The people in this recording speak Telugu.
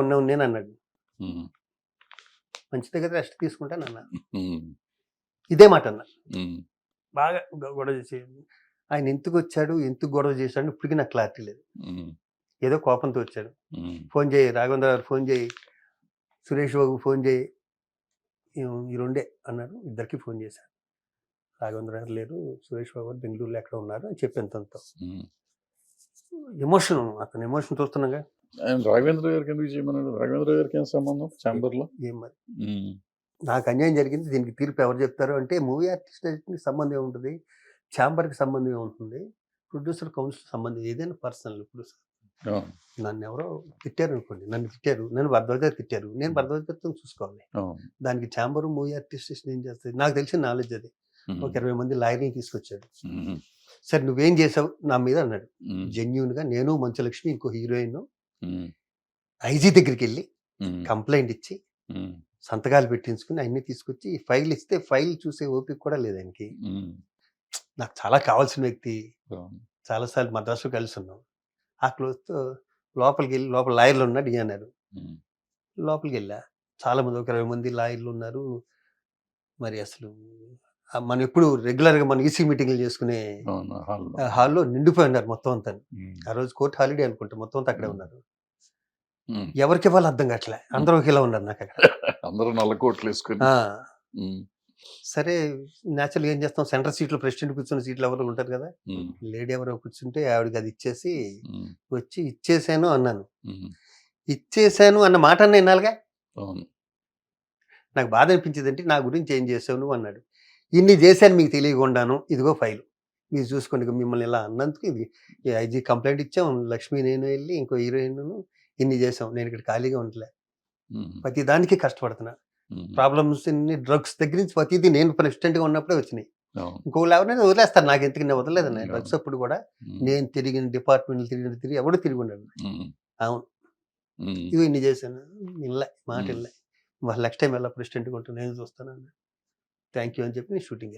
ఉన్నావు నేను అన్నాడు. ఉమ్, మంచిదే కదా రెస్ట్ తీసుకుంటాను అన్నా. ఉమ్, ఇదే మాట అన్నా. ఉమ్, బాగా గొడవ చేసి ఆయన ఎందుకు వచ్చాడు, ఎందుకు గొడవ చేశాడు ఇప్పటికీ నాకు క్లారిటీ లేదు. ఉమ్, ఏదో కోపంతో వచ్చాడు. ఉమ్, ఫోన్ చేయి, రాఘవేంద్ర గారు ఫోన్ చేయి, సురేష్ బాబు ఫోన్ చేయి, ఈ రెండే అన్నారు. ఇద్దరికి ఫోన్ చేశాను. రాఘవేంద్ర గారు లేరు, సురేష్ బాబు గారు బెంగళూరులో ఎక్కడ ఉన్నారు అని చెప్పాను తనతో. ఉమ్. ఎమోషన్, అతను ఎమోషన్ చూస్తున్నాగా. ఆయన రాఘవేంద్ర గారికి ఎందుకు చేయమన్నాడు? రాఘవేంద్ర గారికి ఏం సంబంధం ఛాంబర్ లో? ఏం మరి నాకు అన్యాయం జరిగింది, దీనికి తీర్పు ఎవరు చెప్తారు అంటే మూవీ ఆర్టిస్ట్ సంబంధం ఉంటుంది, ఛాంబర్కి సంబంధం ఉంటుంది, ప్రొడ్యూసర్ కౌన్సిల్ సంబంధం, ఏదైనా పర్సనల్. ఇప్పుడు నన్ను ఎవరో తిట్టారు అనుకోండి, నన్ను భరద్వాజ తిట్టారు, నేను భరద్వాజతో చూసుకోవాలి. దానికి ఛాంబర్ మూవీ ఆర్టిస్ట్ ఏం చేస్తుంది? నాకు తెలిసిన నాలెడ్జ్ అది. ఒక 20 మంది లాయర్ని తీసుకొచ్చాడు. సరే నువ్వేం చేసావు నా మీద అన్నాడు. జెన్యూన్ గా నేను, మంచులక్ష్మి, ఇంకో హీరోయిన్ ఐజీ దగ్గరికి వెళ్ళి కంప్లైంట్ ఇచ్చి సంతకాలు పెట్టించుకుని అన్ని తీసుకొచ్చి ఫైల్ ఇస్తే ఫైల్ చూసే ఓపిక కూడా లేదు ఆయనకి. నాకు చాలా కావాల్సిన వ్యక్తి, చాలాసార్లు మద్రాసులో కలిసి ఉన్నాం. ఆ క్లోజ్తో లోపలికి వెళ్ళి, లోపల లాయర్లు ఉన్నాడు ఈ అన్నారు. లోపలికి వెళ్ళా, చాలా మంది, ఒక 20 మంది లాయర్లు ఉన్నారు. మరి అసలు మనం ఎప్పుడు రెగ్యులర్గా మనం ఈసీ మీటింగ్లు చేసుకునే హాల్లో నిండిపోయి ఉన్నారు మొత్తం అంతా. ఆ రోజు కోర్టు హాలిడే అనుకుంటా, మొత్తం అంతా అక్కడే ఉన్నారు. ఎవరికి ఇవ్వాలి అర్థం కావట్లే, అందరూ ఒకేలా ఉన్నారు నాకు అక్కడ. అందరూ నల్ల కోట్లు వేసుకుని. సరే న్యాచురల్గా ఏం చేస్తాం, సెంటర్ సీట్లు ప్రెసిడెంట్ కూర్చున్న సీట్లు ఎవరు ఉంటారు కదా, లేడీ ఎవరో కూర్చుంటే ఆవిడకి అది ఇచ్చేసి వచ్చి ఇచ్చేసాను అన్నాను. ఇచ్చేసాను అన్న మాట అన్న వినాలిగా. నాకు బాధ అనిపించింది అంటే, నా గురించి ఏం చేసావు నువ్వు అన్నాడు. ఇన్ని చేశాను మీకు తెలియకుండాను, ఇదిగో ఫైల్ మీరు చూసుకోండి. మిమ్మల్ని ఇలా అన్నందుకు ఇది ఐజీ కంప్లైంట్ ఇచ్చాం, లక్ష్మి నేను వెళ్ళి ఇంకో హీరోయిన్ ఇన్ని చేసాం, నేను ఇక్కడ ఖాళీగా ఉండలే, ప్రతి దానికి కష్టపడుతున్నా. ప్రాబ్లమ్స్ డ్రగ్స్ దగ్గర నుంచి ప్రతిదీ నేను ప్రెసిడెంట్గా ఉన్నప్పుడే వచ్చినాయి. ఇంకోళ్ళు ఎవరైనా వదిలేస్తారు, నాకు ఎందుకు నేను వదలలేదన్న. డ్రగ్స్ అప్పుడు కూడా నేను తిరిగిన డిపార్ట్మెంట్లు తిరిగి ఎవడు తిరిగి ఉన్నాడు. అవును, ఇవి ఇన్ని చేశాను, ఇల్లే మాట ఇల్లే. నెక్స్ట్ టైం ఎలా ప్రెసిడెంట్గా ఉంటాను నేను చూస్తాను. థ్యాంక్ యూ అని చెప్పి నేను షూటింగ్